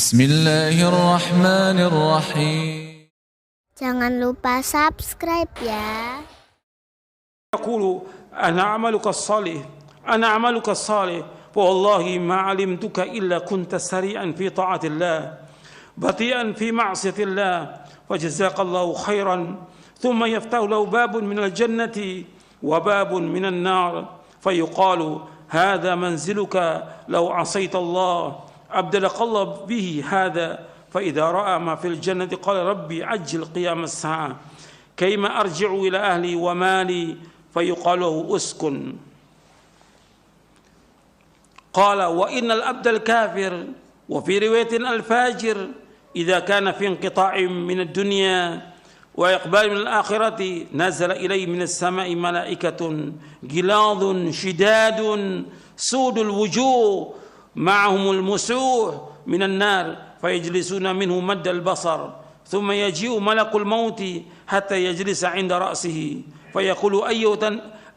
Bismillahirrahmanirrahim. Jangan lupa subscribe ya. يقول أنا عملك الصالح والله ما علمتك إلا كنت سريعا في طاعة الله بطيئا في معصية الله فجزاك الله خيرا ثم يفتح له باب من الجنة وباب من النار فيقال هذا منزلك لو عصيت الله أبدلك الله به هذا فإذا رأى ما في الجنة قال ربي عجل قيام الساعة كيما أرجع إلى أهلي ومالي فيقال له أسكن قال وإن الأبد الكافر وفي رواية الفاجر إذا كان في انقطاع من الدنيا وإقبال من الآخرة نزل إليه من السماء ملائكة غلاظ شداد سود الوجوه معهم المسوح من النار فيجلسون منه مد البصر ثم يجيء ملك الموت حتى يجلس عند رأسه فيقول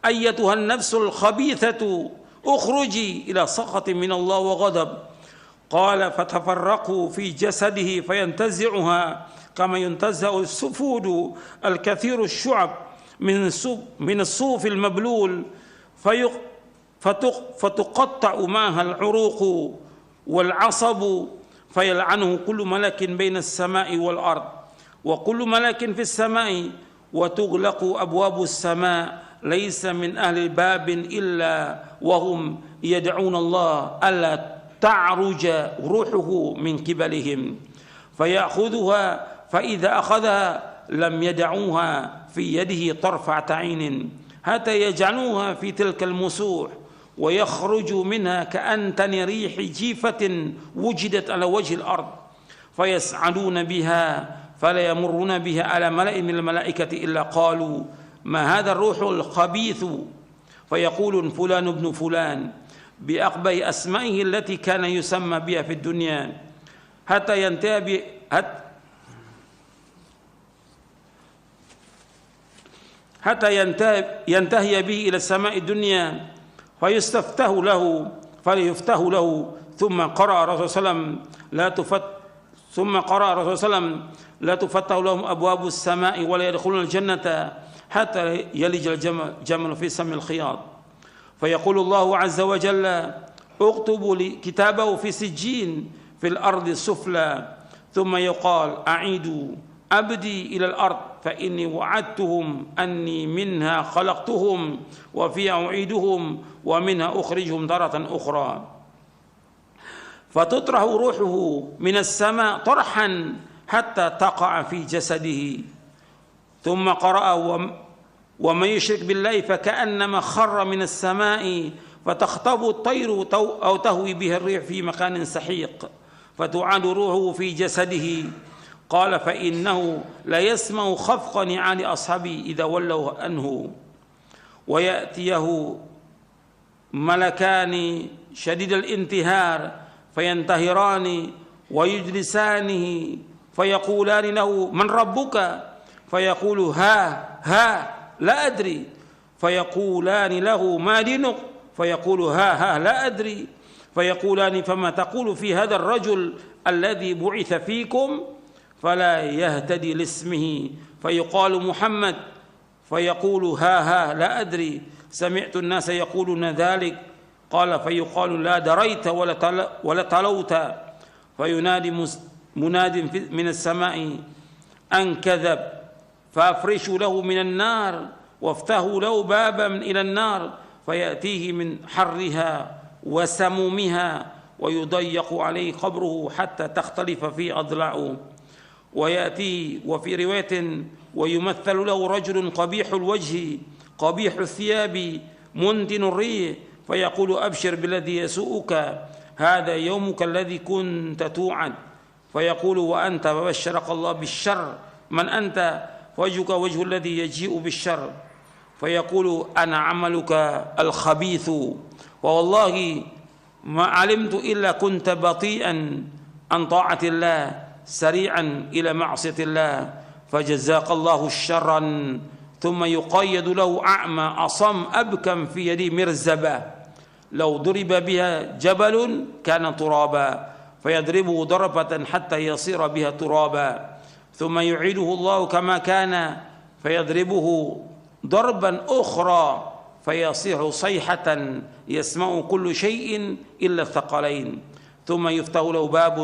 أيتها النفس الخبيثة اخرجي إلى سخط من الله وغضب قال فتفرقوا في جسده فينتزعها كما ينتزع السفود الكثير الشعب من الصوف المبلول فتقطع معها العروق والعصب فيلعنه كل ملك بين السماء والأرض وكل ملك في السماء وتغلق أبواب السماء ليس من أهل الباب إلا وهم يدعون الله ألا تعرج روحه من قبلهم فيأخذها فإذا أخذها لم يدعوها في يده طرفة عين حتى يجعلوها في تلك المسوح ويخرج منها كأنتن ريح جيفة وجدت على وجه الأرض فيسعدون بها فلا يمرون بها على ملأ من الملائكة إلا قالوا ما هذا الروح الخبيث فيقول فلان ابن فلان بأقبح أسمائه التي كان يسمى بها في الدنيا حتى ينتهي به إلى السماء الدنيا فيستفتح له فليفتح له ثم قرأ رسول الله لا تفتح لهم أبواب السماء ولا يدخلون الجنة حتى يلج الجمل في سم الخياط فيقول الله عز وجل اكتبوا كتابه في سجين في الأرض السفلى ثم يقال أعيدوا أبدي إلى الأرض فإني وعدتهم أني منها خلقتهم وفيها أعيدهم ومنها أخرجهم تارة أخرى فتطرح روحه من السماء طرحا حتى تقع في جسده ثم قرأ ومن يشرك بالله فكأنما خر من السماء فتخطف الطير أو تهوي به الريح في مكان سحيق فتعاد روحه في جسده قال فإنه لا يسمع خفق نعال أصحابه إذا ولوا عنه ويأتيه ملكان شديد الانتهار فينتهران ويجلسانه فيقولان له من ربك فيقول ها لا أدري فيقولان له ما دينك فيقول ها لا أدري فيقولان فما تقول في هذا الرجل الذي بعث فيكم فلا يهتدي لاسمه فيقال محمد فيقول ها لا أدري سمعت الناس يقولون ذلك قال فيقال لا دريت ولا تلوت فينادي مناد من السماء أن كذب فأفرشوا له من النار وافتحوا له بابا إلى النار فيأتيه من حرها وسمومها ويضيق عليه قبره حتى تختلف فيه أضلاعه ويأتي وفي رواية ويمثل له رجل قبيح الوجه قبيح الثياب منتن الريح فيقول أبشر بالذي يسوءك هذا يومك الذي كنت توعد فيقول وأنت فبشرك الله بالشر من أنت وجهك وجه الذي يجيء بالشر فيقول أنا عملك الخبيث ووالله ما علمت إلا كنت بطيئا عن طاعة الله سريعا إلى معصية الله فجزاك الله شرا ثم يقيد له أعمى أصم أبكم في يده مرزبة لو ضرب بها جبل كان ترابا فيضربه ضربة حتى يصير بها ترابا ثم يعيده الله كما كان فيضربه ضربا أخرى فيصيح صيحة يسمع كل شيء إلا الثقلين ثم يفتح له باب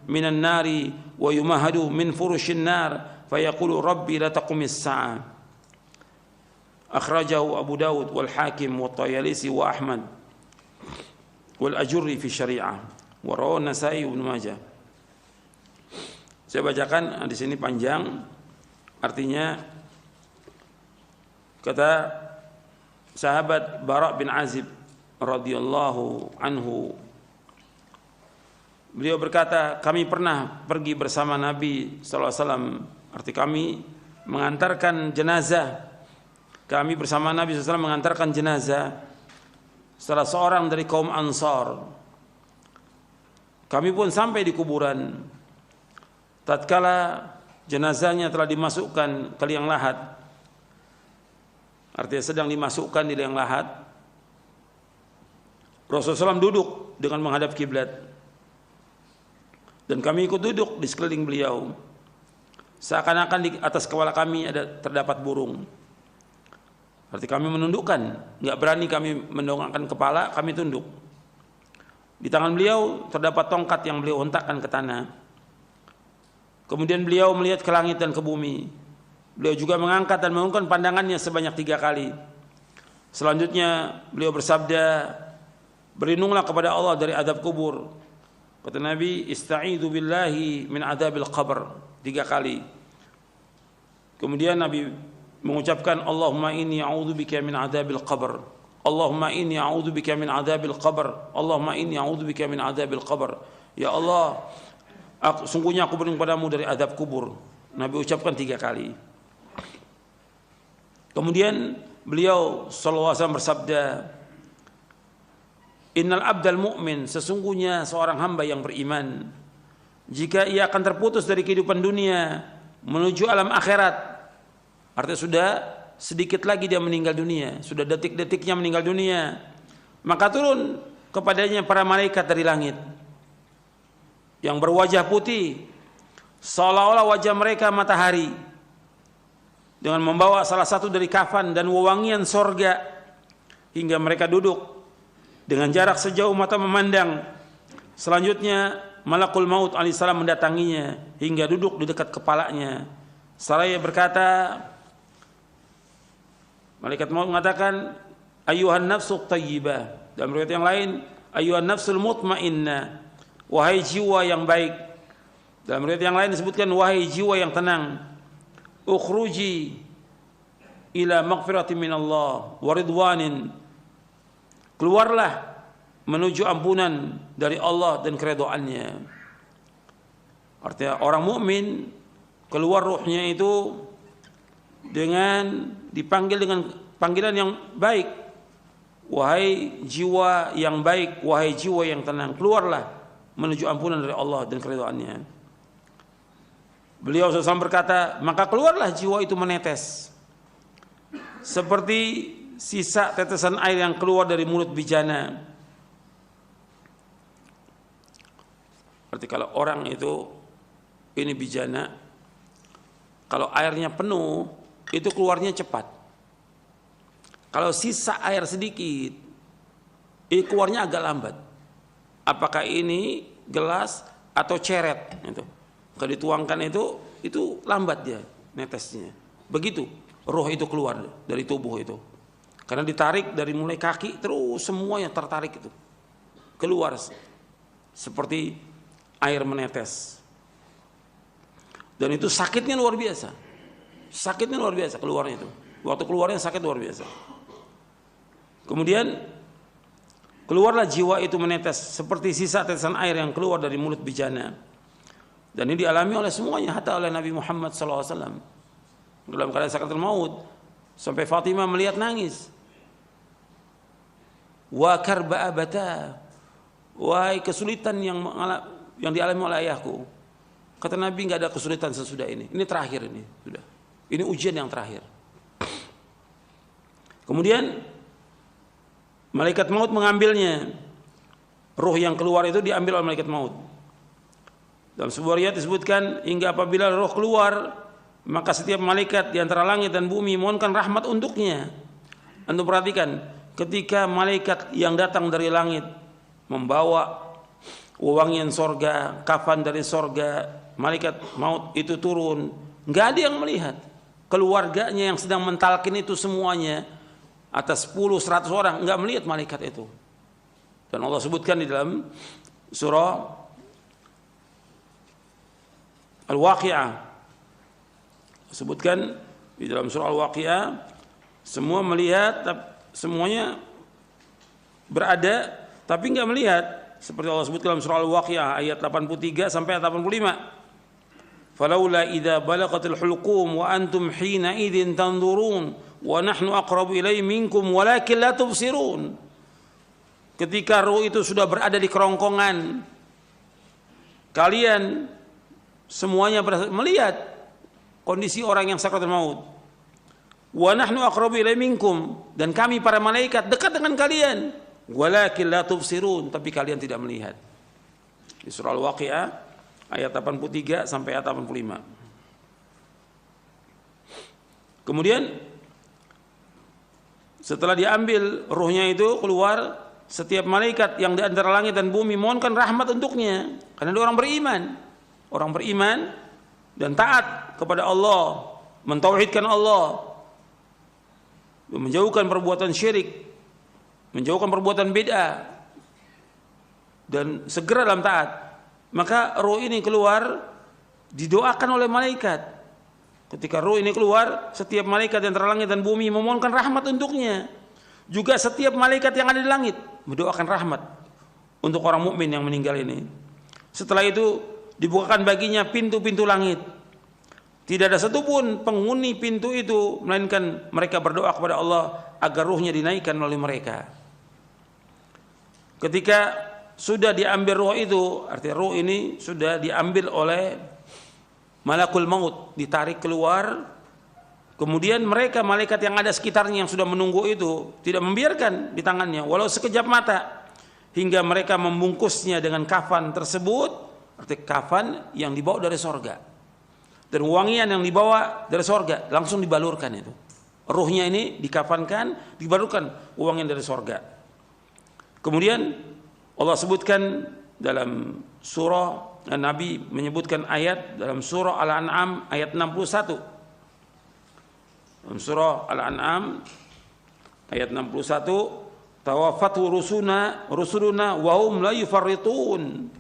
من النار ويمهد من فرش النار فيقول ربي لا تقم الساعة أخرجه أبو داود والحاكم والطيالسي وأحمد والأجري في الشريعة ورواه النسائي وابن ماجه. Saya bacakan di sini panjang, artinya kata sahabat Bara bin Azib radhiyallahu anhu, beliau berkata, kami pernah pergi bersama Nabi sallallahu alaihi wasallam, arti kami mengantarkan jenazah. Kami bersama Nabi sallallahu alaihi wasallam mengantarkan jenazah salah seorang dari kaum Ansar. Kami pun sampai di kuburan. Tatkala jenazahnya telah dimasukkan ke liang lahat, artinya sedang dimasukkan di liang lahat, Rasulullah SAW duduk dengan menghadap kiblat, dan kami ikut duduk di sekeliling beliau. Seakan-akan di atas kepala kami terdapat burung. Arti kami menundukkan, nggak berani kami mendongakkan kepala, kami tunduk. Di tangan beliau terdapat tongkat yang beliau hentakkan ke tanah. Kemudian beliau melihat ke langit dan ke bumi. Beliau juga mengangkat dan mengungkapkan pandangannya sebanyak 3 kali. Selanjutnya beliau bersabda, berlindunglah kepada Allah dari adab kubur. Kata Nabi, ista'idzu billahi min adabil qabr, 3 kali. Kemudian Nabi mengucapkan, Allahumma inni a'udzubika min adabil qabr. Allahumma inni a'udzubika min adabil qabr. Allahumma inni a'udzubika min adabil qabr. Ya Allah, sungguhnya aku berlindung padamu dari adab kubur. Nabi ucapkan 3 kali. Kemudian beliau sallallahu alaihi wasallam bersabda, innal abdal mu'min, sesungguhnya seorang hamba yang beriman, jika ia akan terputus dari kehidupan dunia menuju alam akhirat, artinya sudah sedikit lagi dia meninggal dunia, sudah detik-detiknya meninggal dunia, maka turun kepadanya para malaikat dari langit yang berwajah putih seolah-olah wajah mereka matahari, dengan membawa salah satu dari kafan dan wewangian sorga, hingga mereka duduk dengan jarak sejauh mata memandang. Selanjutnya Malakul Maut alaihissalam mendatanginya hingga duduk di dekat kepalanya. Seraya berkata, malaikat maut mengatakan, ayyuhan nafsu thayyibah. Dalam riwayat yang lain, ayyuhan nafsul mutmainnah, wahai jiwa yang baik. Dalam riwayat yang lain disebutkan, wahai jiwa yang tenang, ukhruji ila maghfiratin minallah wa ridwanin, keluarlah menuju ampunan dari Allah dan keridhaannya. Artinya orang mukmin keluar ruhnya itu dengan dipanggil dengan panggilan yang baik, wahai jiwa yang baik, wahai jiwa yang tenang, keluarlah menuju ampunan dari Allah dan keridhaannya. Beliau SAW berkata, maka keluarlah jiwa itu menetes seperti sisa tetesan air yang keluar dari mulut bijana. Berarti kalau orang itu ini bijana, kalau airnya penuh itu keluarnya cepat. Kalau sisa air sedikit, ini keluarnya agak lambat. Apakah ini gelas atau ceret? Itu. Kalau dituangkan itu lambat dia netesnya. Begitu roh itu keluar dari tubuh itu. Karena ditarik dari mulai kaki terus semuanya tertarik itu keluar seperti air menetes. Dan itu sakitnya luar biasa. Sakitnya luar biasa keluarnya itu. Waktu keluarnya sakit luar biasa. Kemudian keluarlah jiwa itu menetes seperti sisa tetesan air yang keluar dari mulut bijana. Dan ini dialami oleh semuanya, hatta oleh Nabi Muhammad SAW dalam keadaan sakaratul maut, sampai Fatimah melihat nangis. Wa karba abata, wahai kesulitan yang dialami oleh ayahku. Kata Nabi, nggak ada kesulitan sesudah ini. Ini terakhir ini sudah. Ini ujian yang terakhir. Kemudian malaikat maut mengambilnya. Ruh yang keluar itu diambil oleh malaikat maut. Dalam sebuah riwayat disebutkan hingga apabila roh keluar, maka setiap malaikat di antara langit dan bumi mohonkan rahmat untuknya. Antum perhatikan, ketika malaikat yang datang dari langit membawa wewangian sorga, kafan dari sorga, malaikat maut itu turun, nggak ada yang melihat. Keluarganya yang sedang mentalkin itu semuanya, atas 10-100 orang, nggak melihat malaikat itu. Dan Allah sebutkan di dalam surah Al-Waqi'ah, sebutkan di dalam surah Al-Waqi'ah, semua melihat, semuanya berada tapi nggak melihat, seperti Allah sebut dalam surah Al-Waqi'ah ayat 83 sampai 85. Falaula idza balagatil hulqum wa antum hina idzin tanzurun wa nahnu aqrabu ilaihi minkum walakin la tubsirun. Ketika ruh itu sudah berada di kerongkongan, kalian semuanya melihat kondisi orang yang sakaratul maut. Wa nahnu aqrabu ilaihi minkum, dan kami para malaikat dekat dengan kalian. Walakin la tubsirun, tapi kalian tidak melihat. Di surah Al-Waqi'ah ayat 83 sampai ayat 85. Kemudian setelah diambil ruhnya itu keluar, setiap malaikat yang di antara langit dan bumi mohonkan rahmat untuknya, karena dia orang beriman. Orang beriman dan taat kepada Allah, mentauhidkan Allah, menjauhkan perbuatan syirik, menjauhkan perbuatan bid'ah, dan segera dalam taat. Maka roh ini keluar, didoakan oleh malaikat. Ketika roh ini keluar, setiap malaikat yang antara langit dan bumi memohonkan rahmat untuknya. Juga setiap malaikat yang ada di langit mendoakan rahmat untuk orang mukmin yang meninggal ini. Setelah itu dibukakan baginya pintu-pintu langit. Tidak ada satupun penghuni pintu itu melainkan mereka berdoa kepada Allah agar ruhnya dinaikkan oleh mereka. Ketika sudah diambil roh itu, artinya roh ini sudah diambil oleh malakul maut, ditarik keluar. Kemudian mereka malaikat yang ada sekitarnya yang sudah menunggu itu tidak membiarkan di tangannya walau sekejap mata, hingga mereka membungkusnya dengan kafan tersebut, artinya kafan yang dibawa dari sorga, dan wangian yang dibawa dari sorga langsung dibalurkan itu. Ruhnya ini dikafankan, dibalurkan wangian dari sorga. Kemudian Allah sebutkan dalam surah, Nabi menyebutkan ayat dalam surah Al-An'am ayat 61. Dalam surah Al-An'am ayat 61, tawaffatu rusuluna wa hum la yufarritun.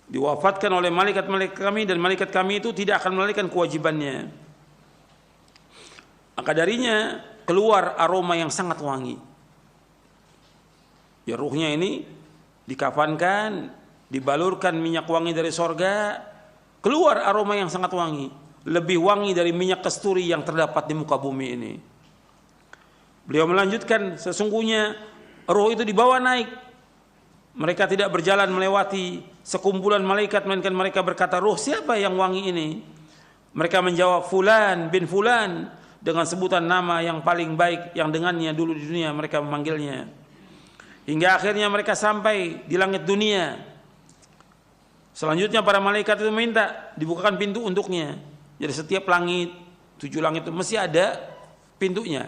Diwafatkan oleh malaikat-malaikat kami, dan malaikat kami itu tidak akan melalaikan kewajibannya. Maka darinya keluar aroma yang sangat wangi. Ya, ruhnya ini dikafankan, dibalurkan minyak wangi dari sorga, keluar aroma yang sangat wangi, lebih wangi dari minyak kasturi yang terdapat di muka bumi ini. Beliau melanjutkan, sesungguhnya ruh itu dibawa naik. Mereka tidak berjalan melewati sekumpulan malaikat, melainkan mereka berkata, ruh siapa yang wangi ini? Mereka menjawab, Fulan bin Fulan, dengan sebutan nama yang paling baik yang dengannya dulu di dunia mereka memanggilnya. Hingga akhirnya mereka sampai di langit dunia. Selanjutnya para malaikat itu minta dibukakan pintu untuknya. Jadi setiap langit, 7 langit itu mesti ada pintunya,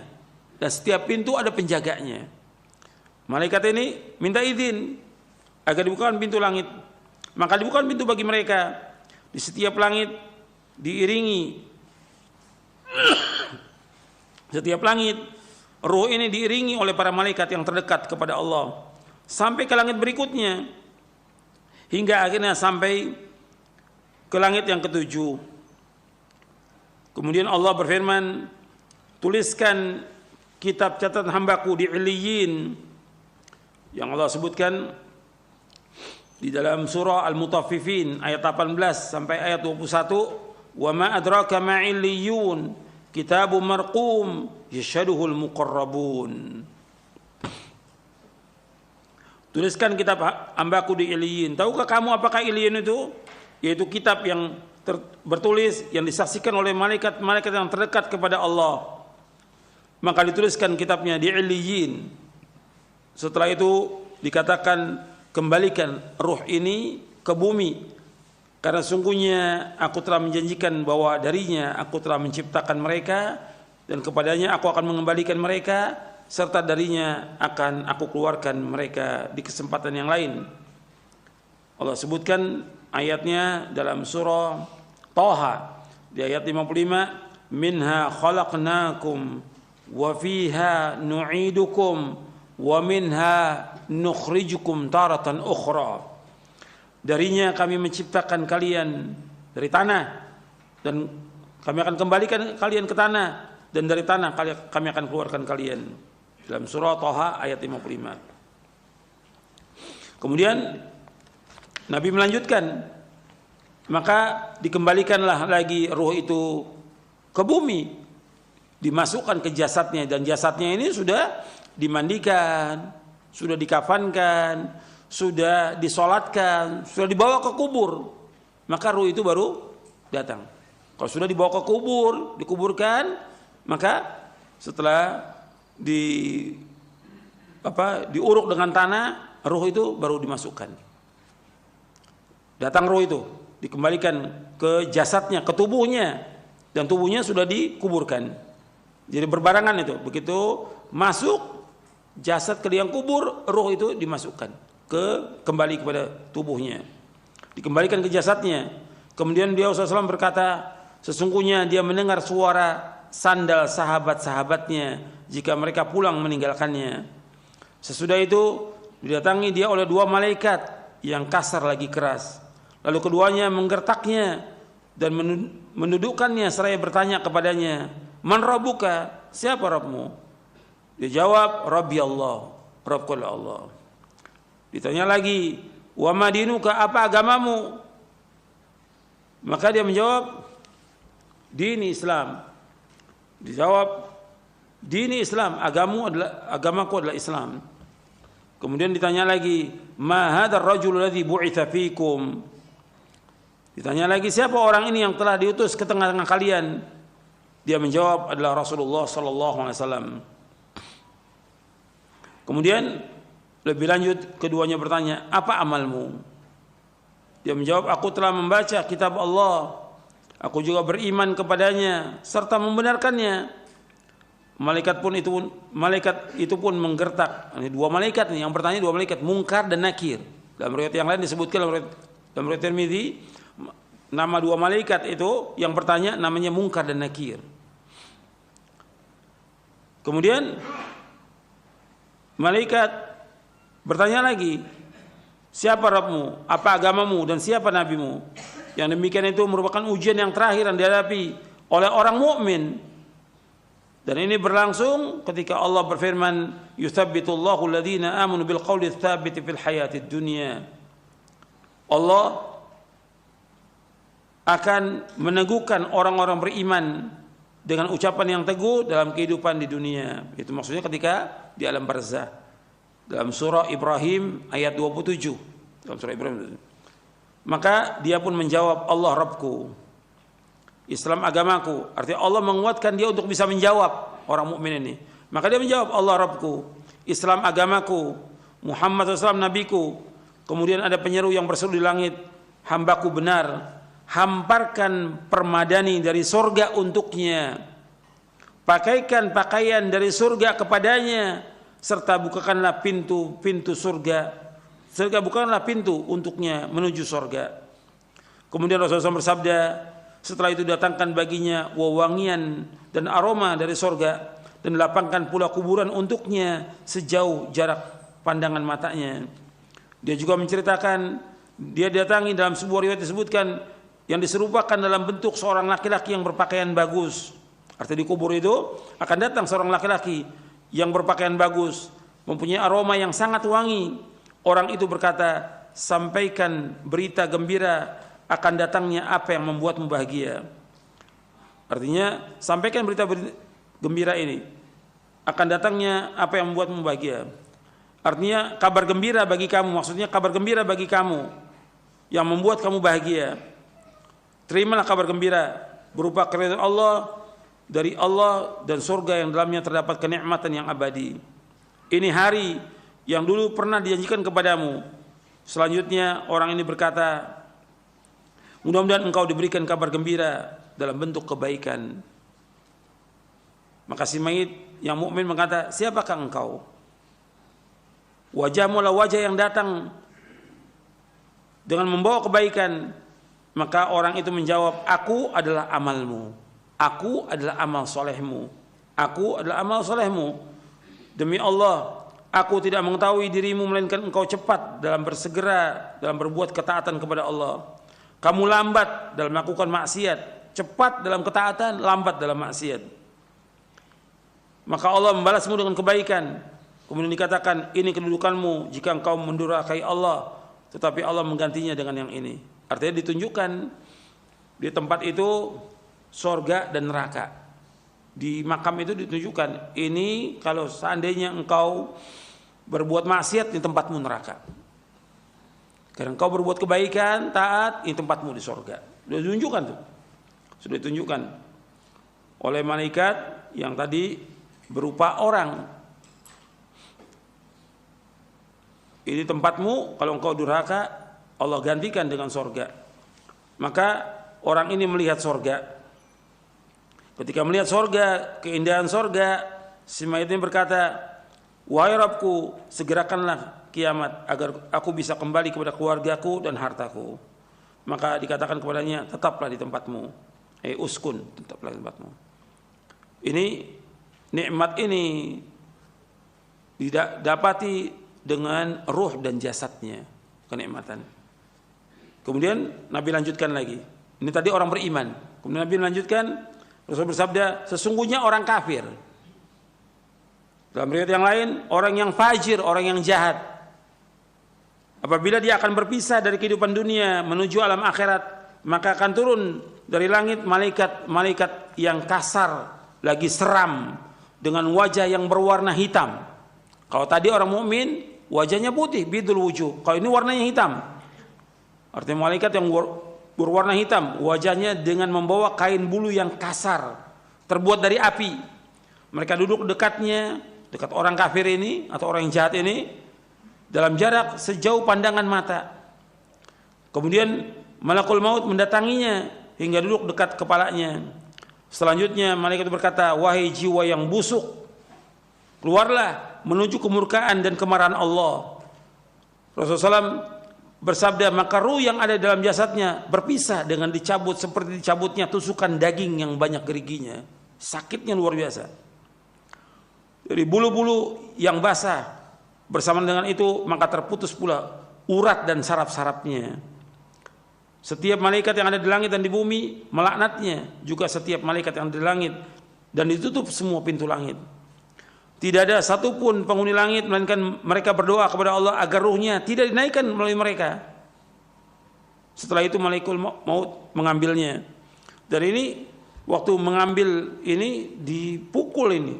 dan setiap pintu ada penjaganya. Malaikat ini minta izin agar dibukakan pintu langit. Maka dibukakan pintu bagi mereka. Di setiap langit diiringi, setiap langit roh ini diiringi oleh para malaikat yang terdekat kepada Allah sampai ke langit berikutnya, hingga akhirnya sampai ke langit yang ke-7. Kemudian Allah berfirman, tuliskan kitab catatan hambaku di Illiyin, yang Allah sebutkan di dalam surah Al-Mutaffifin ayat 18 sampai ayat 21, wa ma adraka ma illiyun kitabun marqum yashhaduhul muqarrabun. Tuliskan kitab hambaku di Illiyin. Tahukah kamu apakah Illiyin itu? Yaitu kitab yang bertulis, yang disaksikan oleh malaikat-malaikat yang terdekat kepada Allah. Maka dituliskan kitabnya di Illiyin. Setelah itu dikatakan, kembalikan ruh ini ke bumi, karena sungguhnya aku telah menjanjikan bahwa darinya aku telah menciptakan mereka dan kepadanya aku akan mengembalikan mereka, serta darinya akan aku keluarkan mereka di kesempatan yang lain. Allah sebutkan ayatnya dalam surah Thaha di ayat 55, minha khalaqnakum wa fiha nu'idukum wa minha nukhrijukum taratan ukhra. Darinya kami menciptakan kalian dari tanah dan kami akan kembalikan kalian ke tanah, dan dari tanah kami akan keluarkan kalian. Dalam surah Thaha ayat 55. Kemudian Nabi melanjutkan, maka dikembalikanlah lagi ruh itu ke bumi, dimasukkan ke jasadnya, dan jasadnya ini sudah dimandikan, sudah dikafankan, sudah disolatkan, sudah dibawa ke kubur, maka ruh itu baru datang. Kalau sudah dibawa ke kubur, dikuburkan, maka setelah diuruk dengan tanah, ruh itu baru dimasukkan. Datang ruh itu, dikembalikan ke jasadnya, ke tubuhnya, dan tubuhnya sudah dikuburkan. Jadi berbarengan itu. Begitu masuk jasad ke liang kubur, ruh itu dimasukkan kembali kepada tubuhnya, dikembalikan ke jasadnya. Kemudian beliau SAW berkata, sesungguhnya dia mendengar suara sandal sahabat-sahabatnya jika mereka pulang meninggalkannya. Sesudah itu didatangi dia oleh dua malaikat yang kasar lagi keras. Lalu keduanya menggertaknya dan mendudukkannya seraya bertanya kepadanya, man rabbuka, siapa Rabbmu? Dia jawab, Rabbi Allah, Rabbku Allah. Ditanya lagi, wa madinuka, apa agamamu? Maka dia menjawab, dini Islam. Dijawab, dini Islam, agamaku adalah Islam. Kemudian ditanya lagi, ma hadzal rajul ladzi bu'itsa fikum? Ditanya lagi, siapa orang ini yang telah diutus ke tengah-tengah kalian? Dia menjawab, adalah Rasulullah sallallahu alaihi wasallam. Kemudian lebih lanjut keduanya bertanya, apa amalmu? Dia menjawab, aku telah membaca kitab Allah, aku juga beriman kepadanya serta membenarkannya. Malaikat itu pun menggertak. Ini dua malaikat nih, yang bertanya dua malaikat, Munkar dan Nakir. Dalam riwayat yang lain disebutkan dalam riwayat Tirmidzi, nama dua malaikat itu yang bertanya namanya Munkar dan Nakir. Kemudian malaikat bertanya lagi, siapa Rabbmu, apa agamamu, dan siapa nabimu? Yang demikian itu merupakan ujian yang terakhir yang dihadapi oleh orang mukmin. Dan ini berlangsung ketika Allah berfirman, yutsabbitullahu alladhina amanu bil qawli tsabiti fil hayatid dunya. Allah akan meneguhkan orang-orang beriman dengan ucapan yang teguh dalam kehidupan di dunia. Itu maksudnya ketika di alam barzah. Dalam surah Ibrahim ayat 27. Dalam surah Ibrahim. Maka dia pun menjawab, Allah Rabbku, Islam agamaku. Artinya Allah menguatkan dia untuk bisa menjawab orang mukmin ini. Maka dia menjawab, Allah Rabbku, Islam agamaku, Muhammad SAW nabiku. Kemudian ada penyeru yang berseru di langit, hambaku benar, hamparkan permadani dari surga untuknya, pakaikan pakaian dari surga kepadanya, serta bukakanlah pintu surga, serta bukakanlah pintu untuknya menuju surga. Kemudian Rasulullah SAW bersabda, setelah itu datangkan baginya wewangian dan aroma dari surga, dan lapangkan pula kuburan untuknya sejauh jarak pandangan matanya. Dia juga menceritakan, dia datangi dalam sebuah riwayat disebutkan, yang diserupakan dalam bentuk seorang laki-laki yang berpakaian bagus. Artinya di kubur itu akan datang seorang laki-laki yang berpakaian bagus, mempunyai aroma yang sangat wangi. Orang itu berkata, sampaikan berita gembira akan datangnya apa yang membuatmu bahagia. Artinya sampaikan berita gembira ini, akan datangnya apa yang membuatmu bahagia. Artinya kabar gembira bagi kamu, maksudnya kabar gembira bagi kamu yang membuat kamu bahagia. Terimalah kabar gembira berupa keridhaan Allah, dari Allah dan surga yang dalamnya terdapat kenikmatan yang abadi. Ini hari yang dulu pernah dijanjikan kepadamu. Selanjutnya orang ini berkata, mudah-mudahan engkau diberikan kabar gembira dalam bentuk kebaikan. Maka si mayit yang mukmin berkata, siapakah engkau? Wajahmu adalah wajah yang datang dengan membawa kebaikan. Maka orang itu menjawab, aku adalah amalmu, aku adalah amal solehmu, aku adalah amal solehmu. Demi Allah, aku tidak mengetahui dirimu melainkan engkau cepat dalam bersegera dalam berbuat ketaatan kepada Allah. Kamu lambat dalam melakukan maksiat, cepat dalam ketaatan, lambat dalam maksiat. Maka Allah membalasmu dengan kebaikan. Kemudian dikatakan, ini kedudukanmu jika engkau mendurhakai Allah, tetapi Allah menggantinya dengan yang ini. Artinya ditunjukkan di tempat itu sorga dan neraka. Di makam itu ditunjukkan, ini kalau seandainya engkau berbuat maksiat, di tempatmu neraka. Karena engkau berbuat kebaikan, taat, ini tempatmu di sorga. Sudah ditunjukkan tuh. Sudah ditunjukkan oleh malaikat yang tadi berupa orang. Ini tempatmu, kalau engkau durhaka, Allah gantikan dengan sorga. Maka orang ini melihat sorga. Ketika melihat sorga, keindahan sorga, si mayit ini berkata, wahai Rabbku, segerakanlah kiamat agar aku bisa kembali kepada keluargaku dan hartaku. Maka dikatakan kepadanya, tetaplah di tempatmu. Uskun, tetaplah di tempatmu. Ini nikmat ini didapati dengan ruh dan jasadnya, kenikmatan. Kemudian Nabi lanjutkan lagi. Ini tadi orang beriman. Kemudian Nabi lanjutkan, Rasul bersabda, sesungguhnya orang kafir. Dalam riwayat yang lain, orang yang fajir, orang yang jahat. Apabila dia akan berpisah dari kehidupan dunia menuju alam akhirat, maka akan turun dari langit malaikat yang kasar, lagi seram, dengan wajah yang berwarna hitam. Kalau tadi orang mukmin wajahnya putih, bidul wujuh. Kalau ini warnanya hitam. Artinya malaikat yang berwarna hitam, wajahnya dengan membawa kain bulu yang kasar, terbuat dari api. Mereka duduk dekatnya, dekat orang kafir ini atau orang yang jahat ini, dalam jarak sejauh pandangan mata. Kemudian malakul maut mendatanginya hingga duduk dekat kepalanya. Selanjutnya malaikat berkata, wahai jiwa yang busuk, keluarlah menuju kemurkaan dan kemarahan Allah. Rasulullah SAW bersabda, maka ruh yang ada dalam jasadnya berpisah dengan dicabut seperti dicabutnya tusukan daging yang banyak geriginya. Sakitnya luar biasa. Dari bulu-bulu yang basah, bersamaan dengan itu maka terputus pula urat dan saraf-sarafnya. Setiap malaikat yang ada di langit dan di bumi melaknatnya, juga setiap malaikat yang ada di langit, dan ditutup semua pintu langit. Tidak ada satupun penghuni langit melainkan mereka berdoa kepada Allah agar ruhnya tidak dinaikkan melalui mereka. Setelah itu malaikat maut mengambilnya. Dan ini waktu mengambil ini dipukul ini.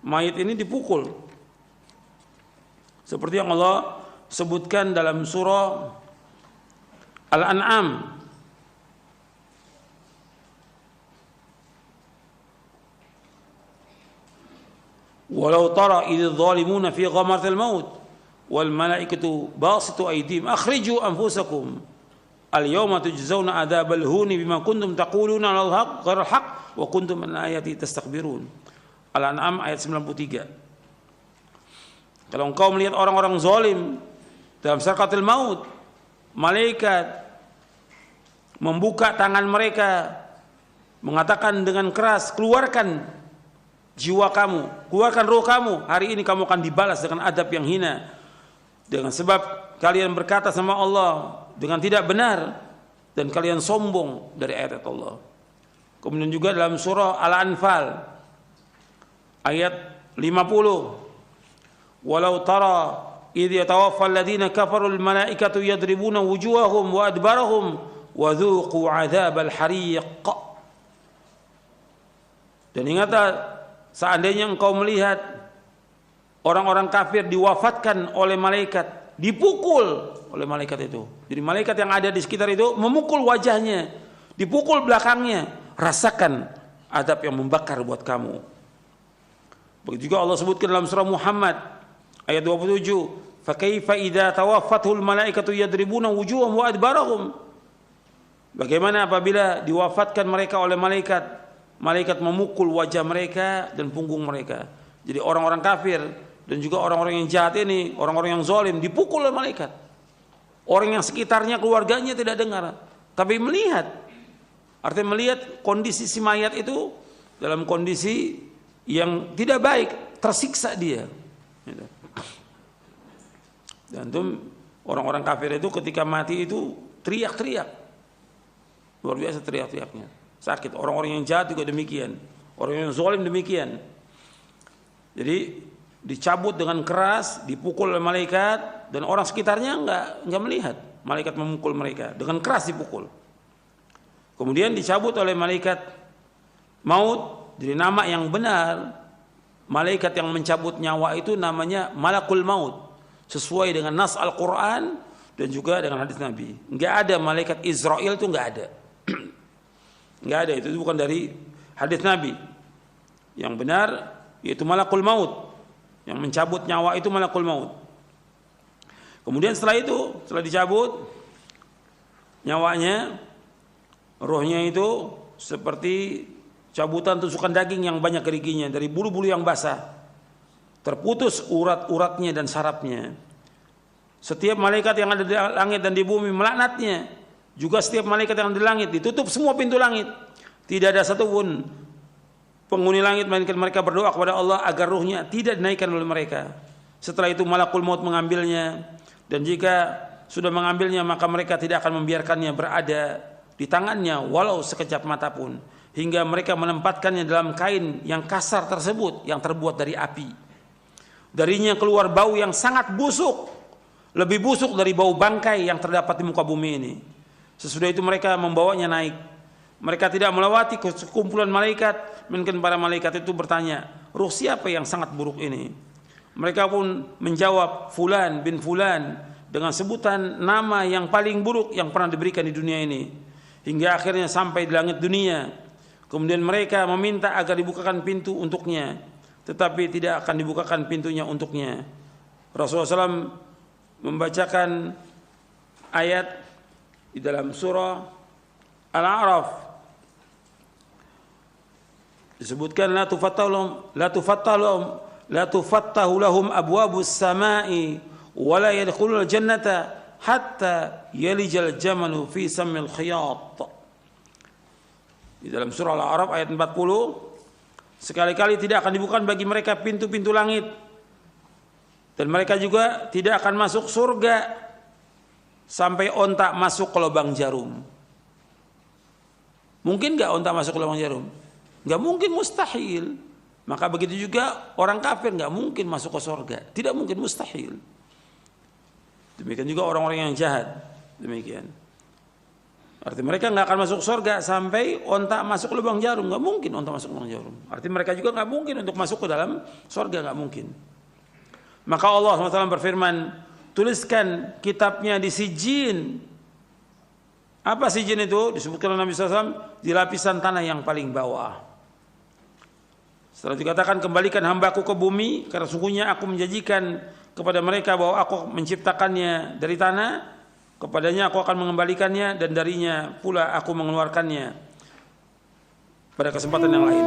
Mayit ini dipukul. Seperti yang Allah sebutkan dalam surah Al-An'am. Walau tara idh zalimuna fi ghamaratil maut wal malaikatu basitu aydihim akhriju anfusakum al yawma tujzauna adzabal huni bima kuntum taquluna al haqq ghairal haqq wa kuntum an ayati tastakbirun. Al-An'am ayat 93. Kalau engkau melihat orang-orang zalim dalam sakaratul maut, malaikat membuka tangan mereka mengatakan dengan keras, keluarkan jiwa kamu, keluarkan roh kamu, hari ini kamu akan dibalas dengan adab yang hina, dengan sebab kalian berkata sama Allah dengan tidak benar dan kalian sombong dari ayat Allah. Kemudian juga dalam surah Al-Anfal ayat 50, walau tara idh yatawaffa alladhina kafaru al-malaikatu yadribuna wujuhahum wa adbarahum wa dhuqu 'adzabal hariq. Dan ingatlah seandainya engkau melihat orang-orang kafir diwafatkan oleh malaikat, dipukul oleh malaikat itu. Jadi malaikat yang ada di sekitar itu memukul wajahnya, dipukul belakangnya, rasakan adab yang membakar buat kamu. Begitu juga Allah sebutkan dalam surah Muhammad ayat 27, fa kaifa idza tawaffathul malaikatu yadribuna wujuhahum wa adbarahum. Bagaimana apabila diwafatkan mereka oleh malaikat, malaikat memukul wajah mereka dan punggung mereka. Jadi orang-orang kafir dan juga orang-orang yang jahat ini, orang-orang yang zalim dipukul oleh malaikat. Orang yang sekitarnya, keluarganya tidak dengar, tapi melihat. Artinya melihat kondisi si mayat itu dalam kondisi yang tidak baik, tersiksa dia. Dan itu orang-orang kafir itu ketika mati itu teriak-teriak. Luar biasa teriak-teriaknya. Sakit. Orang-orang yang jahat juga demikian. Orang yang zalim demikian. Jadi dicabut dengan keras, dipukul oleh malaikat, dan orang sekitarnya enggak melihat. Malaikat memukul mereka dengan keras dipukul. Kemudian dicabut oleh malaikat maut. Jadi nama yang benar malaikat yang mencabut nyawa itu namanya malakul maut. Sesuai dengan nas Al-Quran dan juga dengan hadis Nabi. Enggak ada malaikat Israel itu enggak ada. Enggak ada, itu bukan dari hadis Nabi. Yang benar yaitu malakul maut. Yang mencabut nyawa itu malakul maut. Kemudian setelah itu, setelah dicabut nyawanya, rohnya itu seperti cabutan tusukan daging yang banyak geriginya dari bulu-bulu yang basah. Terputus urat-uratnya dan sarafnya. Setiap malaikat yang ada di langit dan di bumi melaknatnya. Juga setiap malaikat yang di langit ditutup semua pintu langit. Tidak ada satupun penghuni langit melainkan mereka berdoa kepada Allah agar ruhnya tidak dinaikkan oleh mereka. Setelah itu malakul maut mengambilnya, dan jika sudah mengambilnya maka mereka tidak akan membiarkannya berada di tangannya walau sekejap mata pun, hingga mereka menempatkannya dalam kain yang kasar tersebut yang terbuat dari api. Darinya keluar bau yang sangat busuk, lebih busuk dari bau bangkai yang terdapat di muka bumi ini. Sesudah itu mereka membawanya naik. Mereka tidak melewati sekumpulan malaikat, melainkan para malaikat itu bertanya, ruh siapa yang sangat buruk ini? Mereka pun menjawab, Fulan bin Fulan, dengan sebutan nama yang paling buruk yang pernah diberikan di dunia ini. Hingga akhirnya sampai di langit dunia. Kemudian mereka meminta agar dibukakan pintu untuknya, tetapi tidak akan dibukakan pintunya untuknya. Rasulullah SAW membacakan ayat di dalam surah Al-A'raf, disebutkan la tufattahu lahum abwabus samai wa la yadkhulul jannata hatta yalijal jamalu fi sammil khiyat. Di dalam surah Al-A'raf ayat 40, sekali-kali tidak akan dibuka bagi mereka pintu-pintu langit, dan mereka juga tidak akan masuk surga sampai onta masuk ke lubang jarum. Mungkin gak onta masuk ke lubang jarum? Gak mungkin, mustahil. Maka begitu juga orang kafir gak mungkin masuk ke surga. Tidak mungkin, mustahil. Demikian juga orang-orang yang jahat. Demikian. Artinya mereka gak akan masuk surga sampai onta masuk ke lubang jarum. Gak mungkin onta masuk ke lubang jarum. Artinya mereka juga gak mungkin untuk masuk ke dalam surga. Gak mungkin. Maka Allah SWT berfirman, tuliskan kitabnya di sijin. Apa sijin itu? Disebutkan oleh Nabi SAW, di lapisan tanah yang paling bawah. Setelah dikatakan, kembalikan hambaku ke bumi, karena sungguhnya aku menjanjikan kepada mereka bahwa aku menciptakannya dari tanah, kepadanya aku akan mengembalikannya, dan darinya pula aku mengeluarkannya pada kesempatan yang lain.